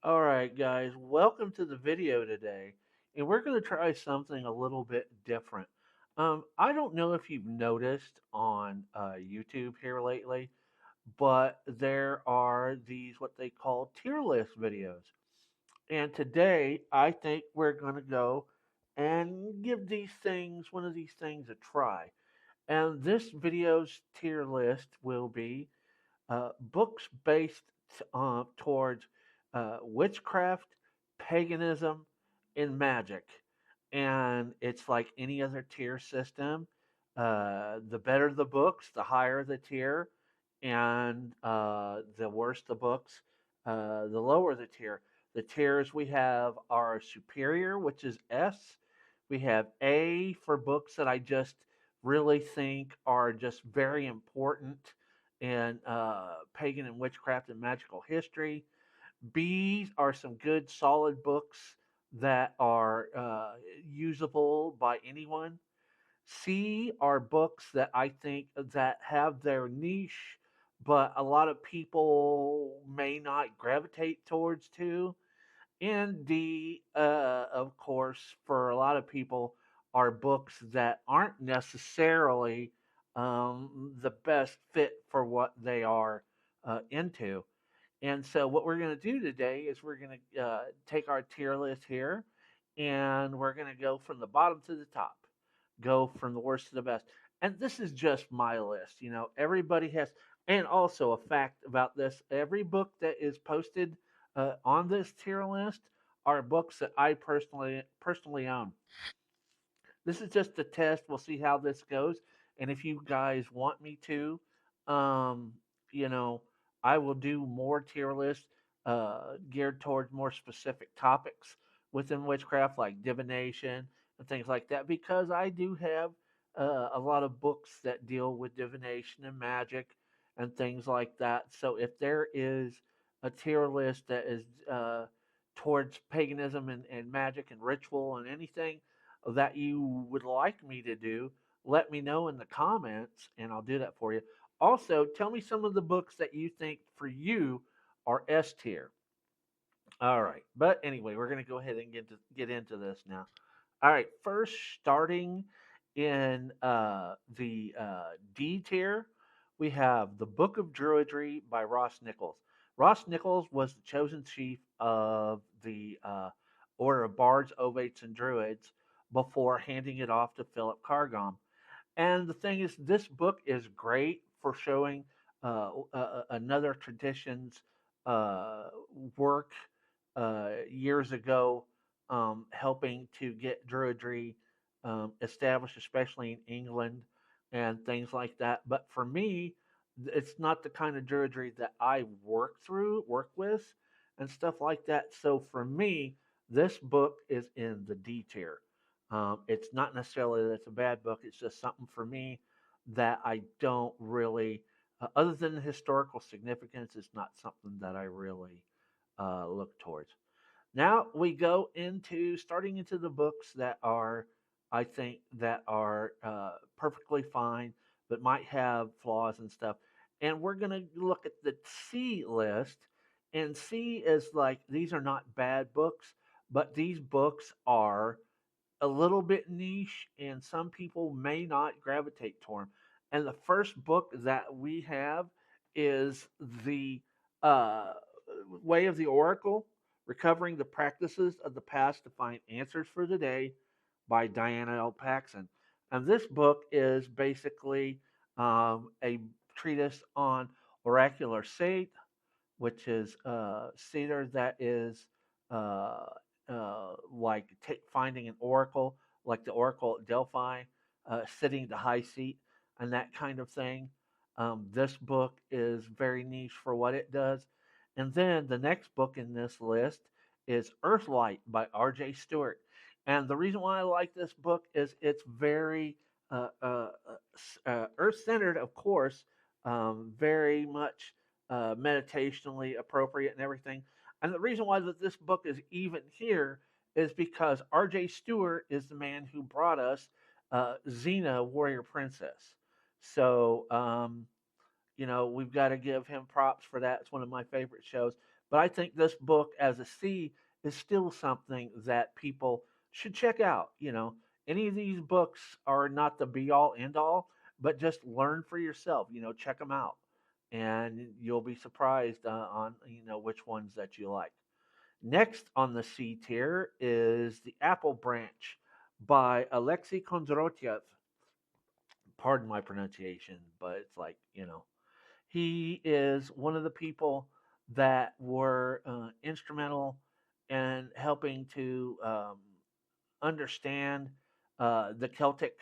All right, guys, welcome to the video today. And we're going to try something a little bit different. I don't know if you've noticed on YouTube here lately, but there are these what they call tier list videos. And today, I think we're going to go and give one of these things a try. And this video's tier list will be books based towards witchcraft, paganism, and magic. And it's like any other tier system. The better the books, the higher the tier, and the worse the books, the lower the tier. The tiers we have are superior, which is S. We have A for books that I just really think are just very important in pagan and witchcraft and magical history. B's are some good, solid books that are usable by anyone. C are books that I think that have their niche, but a lot of people may not gravitate towards too. And D, of course, for a lot of people, are books that aren't necessarily the best fit for what they are into. And so, what we're going to do today is we're going to take our tier list here and we're going to go from the bottom to the top, go from the worst to the best. And this is just my list. Everybody has, and also a fact about this every book that is posted on this tier list are books that I personally own. This is just a test. We'll see how this goes. And if you guys want me to, um, you know, I will do more tier lists geared towards more specific topics within witchcraft, like divination and things like that, because I do have a lot of books that deal with divination and magic and things like that. So if there is a tier list that is towards paganism and magic and ritual and anything that you would like me to do, let me know in the comments and I'll do that for you. Also, tell me some of the books that you think for you are S tier. All right. But anyway, we're going to go ahead and get into this now. All right. First, starting in the D tier, we have The Book of Druidry by Ross Nichols. Ross Nichols was the chosen chief of the Order of Bards, Ovates, and Druids before handing it off to Philip Cargom. And the thing is, this book is great for showing another tradition's uh, work years ago, helping to get Druidry established, especially in England and things like that. But for me, it's not the kind of Druidry that I work with, and stuff like that. So for me, this book is in the D tier. It's not necessarily that it's a bad book. It's just something for me that I don't really, other than the historical significance, it's not something that I really look towards. Now we go into starting into the books that are, I think, that are perfectly fine, but might have flaws and stuff. And we're going to look at the C list. And C is like, these are not bad books, but these books are a little bit niche and some people may not gravitate toward them. And the first book that we have is the uh, Way of the Oracle, Recovering the Practices of the Past to Find Answers for the Day by Diana L. Paxson. And this book is basically a treatise on oracular sage, which is cedar that is uh, like finding an oracle, like the oracle at Delphi, sitting the high seat, and that kind of thing. This book is very niche for what it does. And then the next book in this list is Earthlight by R.J. Stewart. And the reason why I like this book is it's very earth centered, of course, very much meditationally appropriate and everything. And the reason why that this book is even here is because R.J. Stewart is the man who brought us Xena, Warrior Princess. So we've got to give him props for that. It's one of my favorite shows. But I think this book as a C is still something that people should check out. Any of these books are not the be all end all, but just learn for yourself. Check them out, and you'll be surprised on which ones that you like. Next on the C tier is The Apple Branch by Alexei Kondratyev. Pardon my pronunciation, but it's like, he is one of the people that were instrumental in helping to understand the Celtic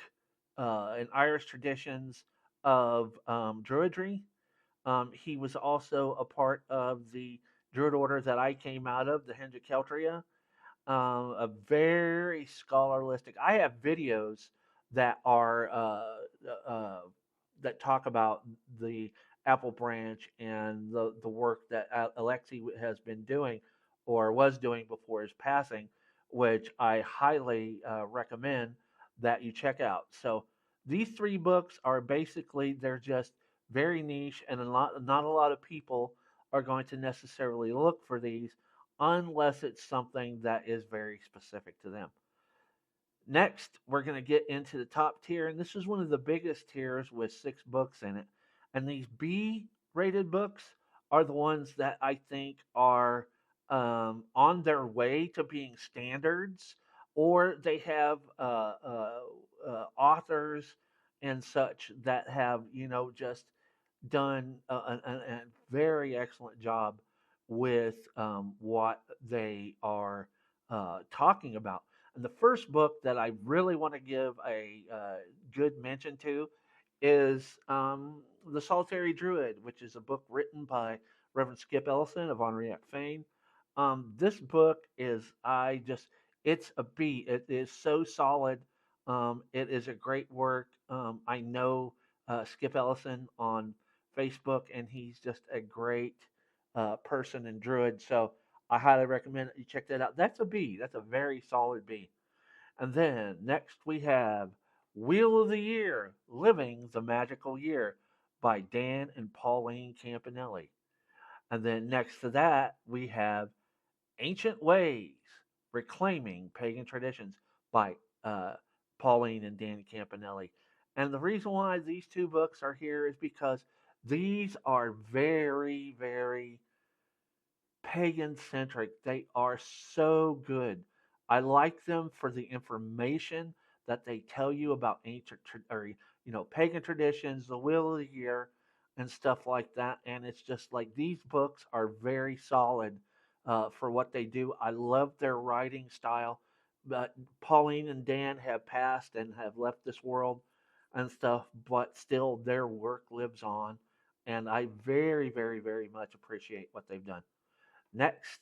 and Irish traditions of Druidry. He was also a part of the Druid order that I came out of, the Hendrick Keltria, a very scholarlistic. I have videos that are that talk about the Apple Branch and the work that Alexei has been doing or was doing before his passing, which I highly recommend that you check out. So these three books are basically they're just very niche, and not a lot of people are going to necessarily look for these unless it's something that is very specific to them. Next, we're going to get into the top tier, and this is one of the biggest tiers with 6 books in it. And these B rated books are the ones that I think are on their way to being standards, or they have authors and such that have, just done a very excellent job with what they are talking about. And the first book that I really want to give a good mention to is The Solitary Druid, which is a book written by Reverend Skip Ellison of Henriette Fane. This book is, it's a B. It is so solid. It is a great work. I know Skip Ellison on Facebook, and he's just a great person and druid. So I highly recommend you check that out. That's a B. That's a very solid B. And then next we have Wheel of the Year, Living the Magical Year by Dan and Pauline Campanelli. And then next to that we have Ancient Ways, Reclaiming Pagan Traditions by uh, Pauline and Dan Campanelli. And the reason why these 2 books are here is because these are very, very pagan centric. They are so good. I like them for the information that they tell you about ancient or pagan traditions, the wheel of the year, and stuff like that. And it's just like these books are very solid for what they do. I love their writing style. But Pauline and Dan have passed and have left this world and stuff, but still their work lives on. And I very, very, very much appreciate what they've done. Next,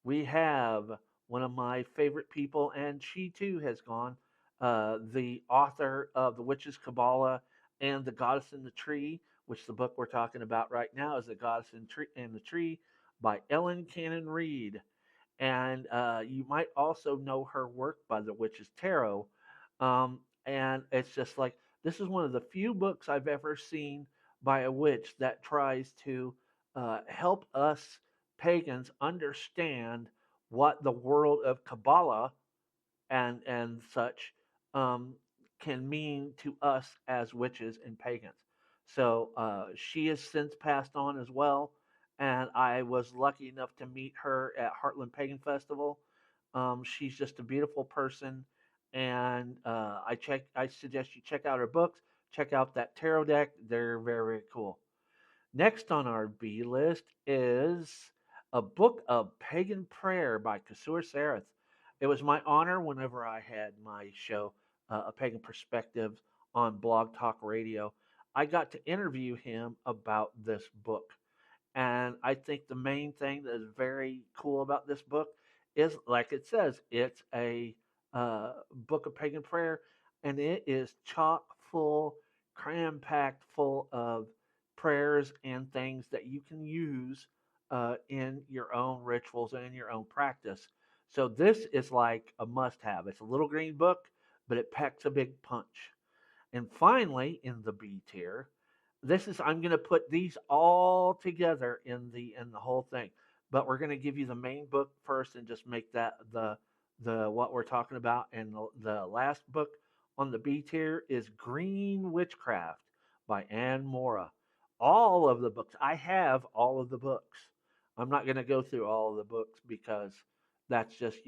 we have one of my favorite people, and she too has gone. The author of The Witch's Kabbalah and The Goddess in the Tree, which the book we're talking about right now is The Goddess in the Tree by Ellen Cannon Reed. And you might also know her work by The Witch's Tarot. And it's just like this is one of the few books I've ever seen by a witch that tries to help us pagans understand what the world of Kabbalah and such um, can mean to us as witches and pagans. So she has since passed on as well, and I was lucky enough to meet her at Heartland Pagan Festival. She's just a beautiful person, and I suggest you check out her books, check out that tarot deck. They're very, very cool. Next on our B list is A Book of Pagan Prayer by Kasur Sareth. It was my honor whenever I had my show, A Pagan Perspective, on Blog Talk Radio. I got to interview him about this book. And I think the main thing that is very cool about this book is, like it says, it's a book of pagan prayer, and it is chock full, cram packed full of prayers and things that you can use in your own rituals and in your own practice. So this is like a must have. It's a little green book, but it packs a big punch. And finally, in the B tier, I'm going to put these all together in the whole thing. but we're going to give you the main book first and just make that the what we're talking about. And the last book on the B tier is Green Witchcraft by Anne Mora. All of the books, I have all of the books. I'm not going to go through all of the books because that's just,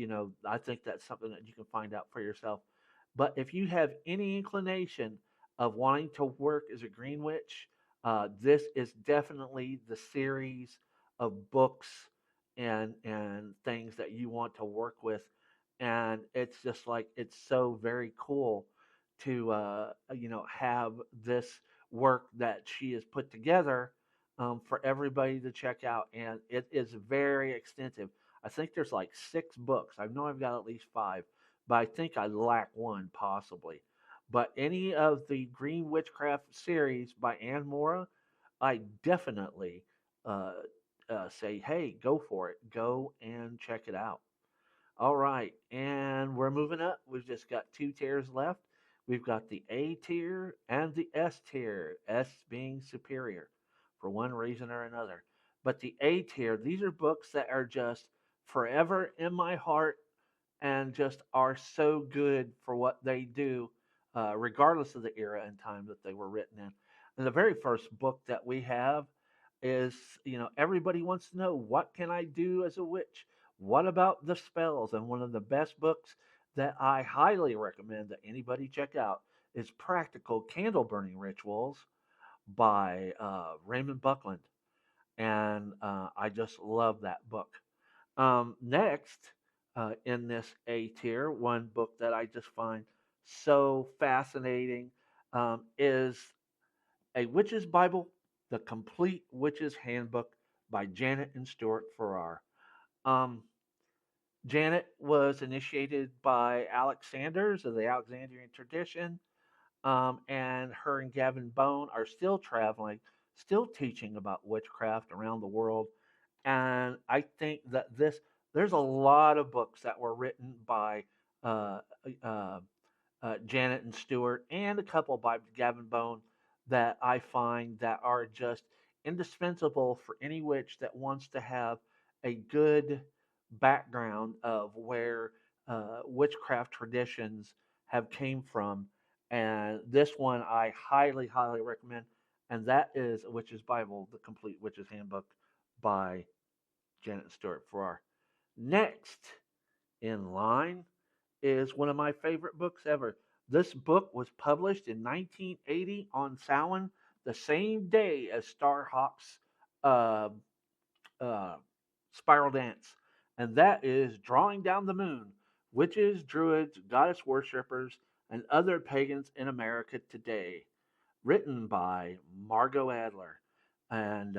I think that's something that you can find out for yourself. But if you have any inclination of wanting to work as a green witch, this is definitely the series of books and things that you want to work with. And it's just like it's so very cool to have this work that she has put together for everybody to check out, and it is very extensive. I think there's like 6 books. I know I've got at least 5, but I think I lack one possibly. But any of the Green Witchcraft series by Anne Mora, I definitely uh, say, hey, go for it. Go and check it out. All right, and we're moving up. We've just got 2 tiers left. We've got the A tier and the S tier, S being superior for one reason or another. But the A tier, these are books that are just forever in my heart and just are so good for what they do, regardless of the era and time that they were written in. And the very first book that we have is, everybody wants to know, what can I do as a witch? What about the spells? And one of the best books that I highly recommend that anybody check out is Practical Candle Burning Rituals by Raymond Buckland. And I just love that book. Next, in this A tier, one book that I just find so fascinating is A Witch's Bible, The Complete Witch's Handbook by Janet and Stuart Farrar. Um, Janet was initiated by Alex Sanders of the Alexandrian tradition, and her and Gavin Bone are still traveling, still teaching about witchcraft around the world. And I think that there's a lot of books that were written by uh, uh, Janet and Stewart, and a couple by Gavin Bone that I find that are just indispensable for any witch that wants to have a good background of where witchcraft traditions have came from. And this one I highly, highly recommend, and that is A Witch's Bible, The Complete Witch's Handbook by Janet Stewart Farrar. Next in line is one of my favorite books ever. This book was published in 1980 on Samhain, the same day as Starhawk's uh, uh, Spiral Dance, and that is Drawing Down the Moon: Witches, Druids, Goddess Worshippers, and Other Pagans in America Today, written by Margot Adler. And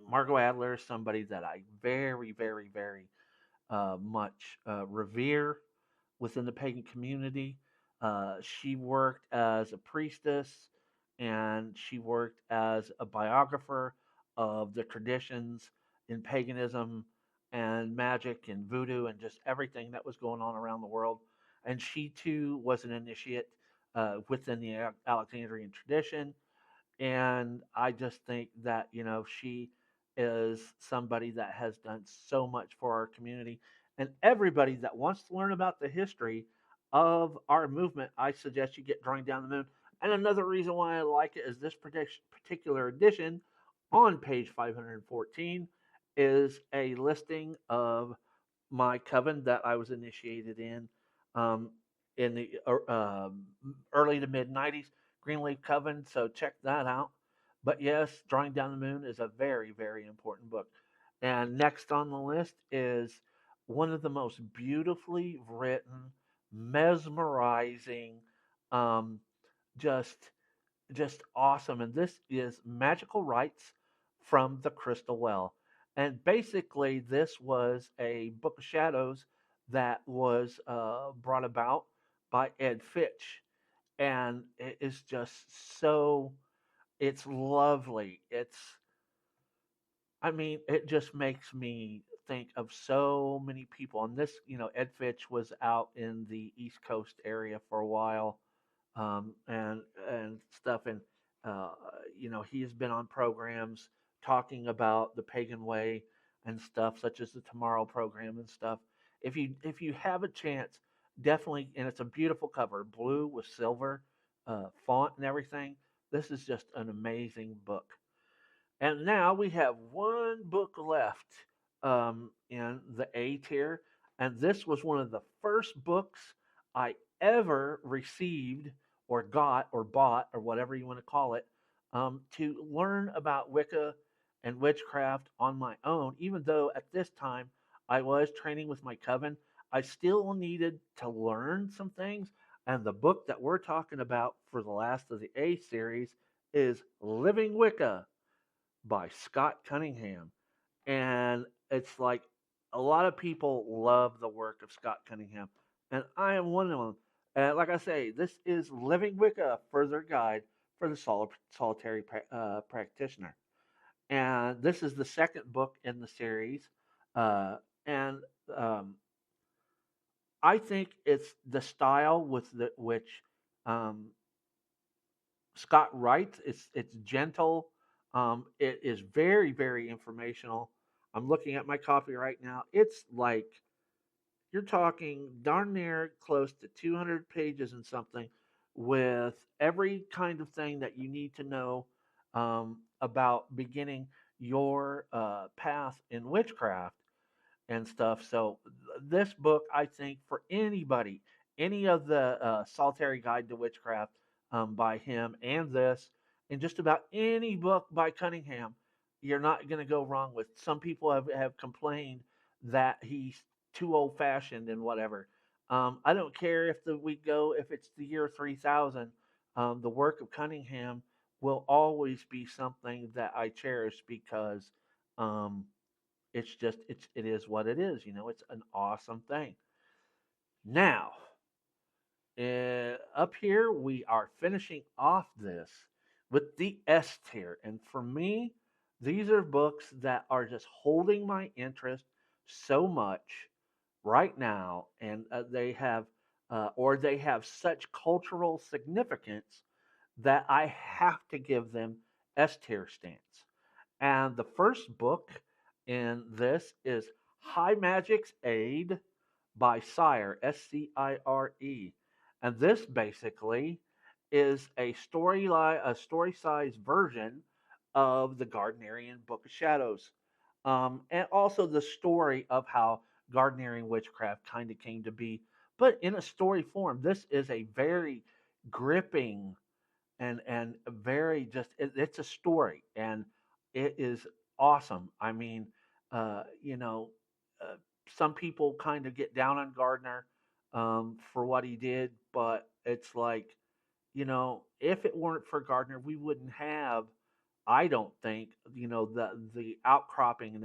Margot Adler is somebody that I very, very, very much revere within the pagan community. She worked as a priestess, and she worked as a biographer of the traditions in paganism and magic and voodoo and just everything that was going on around the world. And she too was an initiate within the Alexandrian tradition, and I just think that, she is somebody that has done so much for our community. And everybody that wants to learn about the history of our movement, I suggest you get Drawing Down the Moon. And another reason why I like it is this particular edition on page 514 is a listing of my coven that I was initiated um, in the early to mid 90s, Greenleaf Coven. So check that out. But yes, Drawing Down the Moon is a very, very important book. And next on the list is one of the most beautifully written, mesmerizing, um, just just awesome. And this is Magical Rites from the Crystal Well. And basically, this was a Book of Shadows that was brought about by Ed Fitch. And it is just so, it's lovely. It just makes me think of so many people. And this, Ed Fitch was out in the East Coast area for a while, and stuff. And uh, he has been on programs talking about the pagan way and stuff, such as the Tomorrow program and stuff. If you have a chance, definitely, and it's a beautiful cover, blue with silver font and everything. This is just an amazing book. And now we have one book left in the A tier. And this was one of the first books I ever received or got or bought or whatever you want to call it to learn about Wicca and witchcraft on my own. Even though at this time I was training with my coven, I still needed to learn some things. And the book that we're talking about for the last of the A series is Living Wicca by Scott Cunningham. And it's like a lot of people love the work of Scott Cunningham, and I am one of them. And like I say, this is Living Wicca, a further guide for the solitary practitioner. And this is the second book in the series. And I think it's the style with which um, Scott writes. It's gentle. It is very very informational. I'm looking at my copy right now. It's like you're talking darn near close to 200 pages and something, with every kind of thing that you need to know about beginning your path in witchcraft and stuff. So this book, I think, for anybody, any of the Solitary Guide to Witchcraft by him, and this, and just about any book by Cunningham, you're not going to go wrong with. Some people have complained that he's too old fashioned and whatever. I don't care if it's the year 3000. The work of Cunningham will always be something that I cherish because um, it is what it is. It's an awesome thing. Now, up here we are finishing off this with the S tier, and for me, these are books that are just holding my interest so much right now, and they have such cultural significance that I have to give them S tier stance. And the first book in this is High Magic's Aid by Sire, Scire. And this basically is a story sized version of the Gardnerian Book of Shadows. And also the story of how Gardnerian witchcraft kind of came to be, but in a story form. This is a very gripping and very it's a story, and it is awesome. I mean, uh, you know, uh, some people kind of get down on Gardner for what he did, but it's like, if it weren't for Gardner, we wouldn't have, I don't think, the outcropping and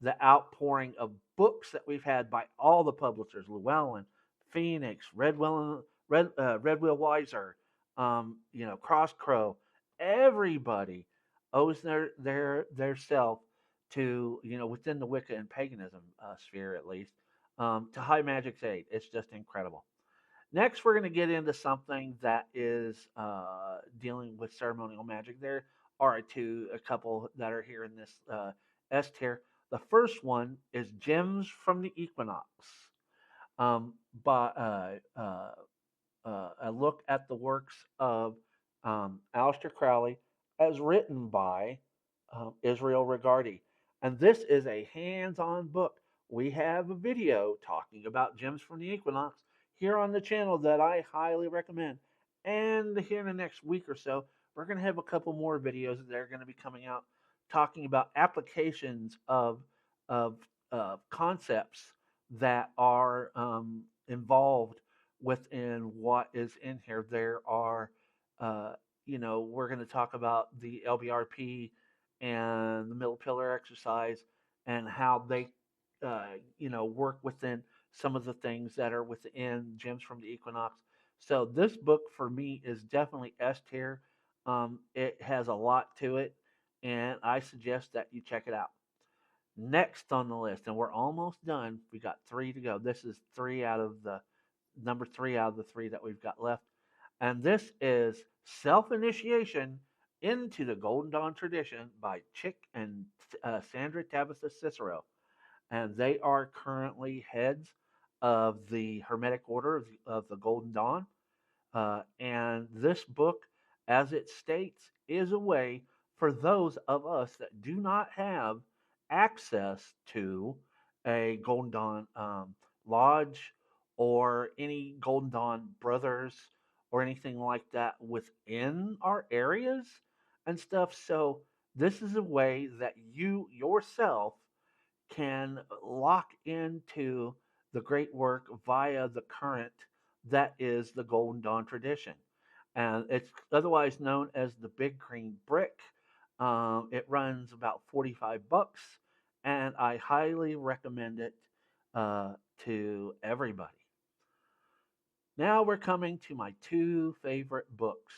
the outpouring of books that we've had by all the publishers, Llewellyn, Phoenix, Red Will Weiser, Cross Crow. Everybody owes their self to, within the Wicca and paganism sphere at least, to High Magic's Aid. It's just incredible. Next, we're going to get into something that is dealing with ceremonial magic. There are a couple that are here in this S tier. The first one is Gems from the Equinox, um, by a look at the works of Aleister Crowley, as written by Israel Regardi. And this is a hands on book. We have a video talking about Gems from the Equinox here on the channel that I highly recommend. And here in the next week or so, we're going to have a couple more videos that are going to be coming out talking about applications of concepts that are involved within what is in here. There are, we're going to talk about the LBRP and the middle pillar exercise and how they, work within some of the things that are within Gems from the Equinox. So this book for me is definitely S tier. It has a lot to it, and I suggest that you check it out. Next on the list, and we're almost done. We got three to go. This is number three out of the three that we've got left. And this is Self Initiation into the Golden Dawn Tradition by Chick and Sandra Tabitha Cicero. And they are currently heads of the Hermetic Order of the Golden Dawn. And this book, as it states, is a way for those of us that do not have access to a Golden Dawn lodge or any Golden Dawn brothers or anything like that within our areas and stuff. So, this is a way that you yourself can lock into the great work via the current that is the Golden Dawn tradition. And it's otherwise known as the Big Green Brick. It runs about 45 bucks, and I highly recommend it uh, to everybody. Now we're coming to my two favorite books.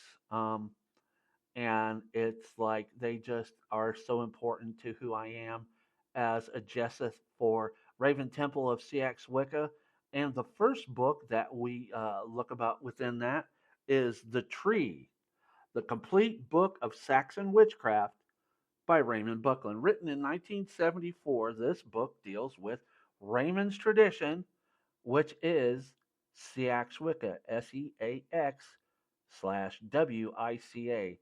And it's like they just are so important to who I am as a Jesseth for Raven Temple of CX Wicca. And the first book that we look about within that is The Tree, the complete book of Saxon witchcraft by Raymond Buckland. Written in 1974, this book deals with Raymond's tradition, which is Seax Wicca, SEAX/WICA.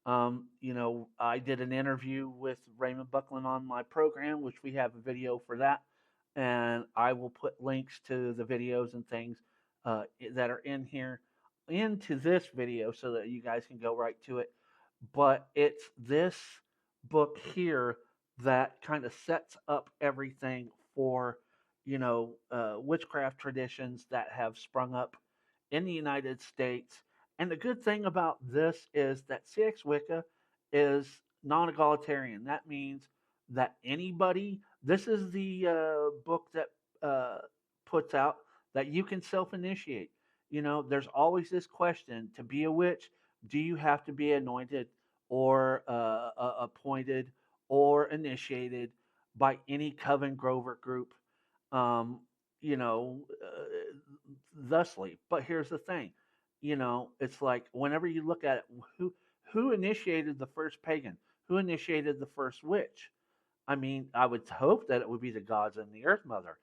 I did an interview with Raymond Buckland on my program, which we have a video for that, and I will put links to the videos and things that are in here into this video so that you guys can go right to it. But it's this book here that kind of sets up everything for witchcraft traditions that have sprung up in the United States. And the good thing about this is that CX Wicca is non egalitarian. That means that anybody, this is the book that puts out that you can self initiate. There's always this question to be a witch, do you have to be anointed or appointed or initiated by any Coven Grover group? Um, thusly. But here's the thing, it's like whenever you look at it, who initiated the first pagan, who initiated the first witch? I mean, I would hope that it would be the gods and the Earth Mother,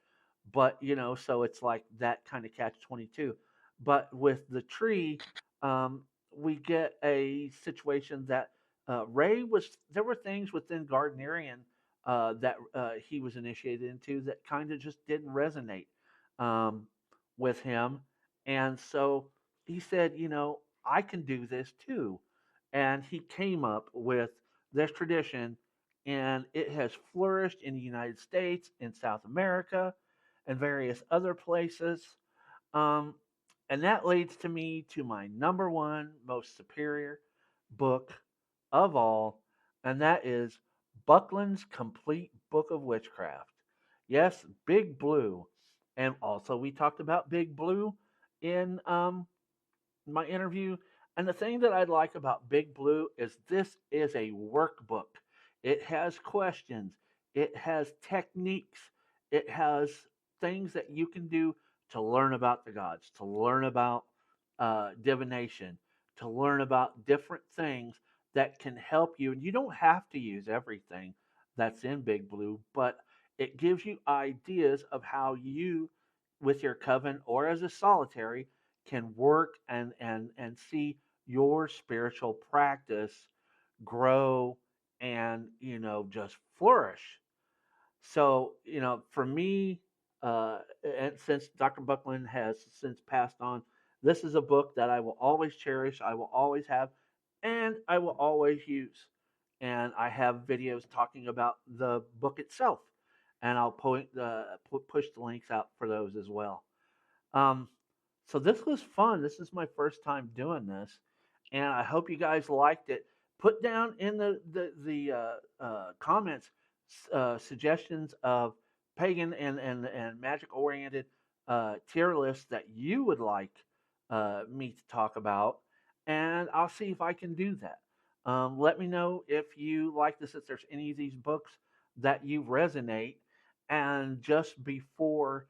but so it's like that kind of catch 22. But with the tree, we get a situation that Ray was. There were things within Gardnerian that he was initiated into that kind of just didn't resonate um, with him, and so he said, I can do this too, and he came up with this tradition, and it has flourished in the United States, in South America, and various other places. Um, and that leads to me to my number one most superior book of all, and that is Buckland's Complete Book of Witchcraft. Yes, Big Blue. And also, we talked about Big Blue in my interview. And the thing that I like about Big Blue is this is a workbook. It has questions, it has techniques, it has things that you can do to learn about the gods, to learn about divination, to learn about different things that can help you. And you don't have to use everything that's in Big Blue, but it gives you ideas of how you, with your coven or as a solitary, can work and see your spiritual practice grow and just flourish. So for me, and since Dr. Buckland has since passed on, this is a book that I will always cherish, I will always have, and I will always use. And I have videos talking about the book itself, and I'll push the links out for those as well. Um, so this was fun. This is my first time doing this, and I hope you guys liked it. Put down in the comments suggestions of pagan and magic oriented tier lists that you would like me to talk about, and I'll see if I can do that. Let me know if you like this, if there's any of these books that you resonate. And just before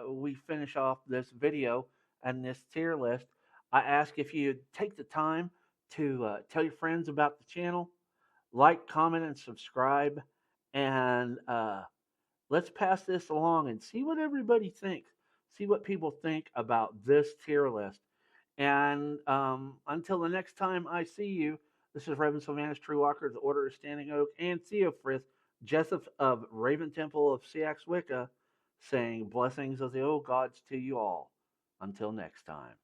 we finish off this video and this tier list, I ask if you take the time to tell your friends about the channel, like, comment, and subscribe. And let's pass this along and see what everybody thinks. See what people think about this tier list. And until the next time I see you, this is Reverend Sylvanus Treewalker of the Order of Standing Oak and Theofrith, Jessup of Raven Temple of Siax Wicca, saying blessings of the old gods to you all. Until next time.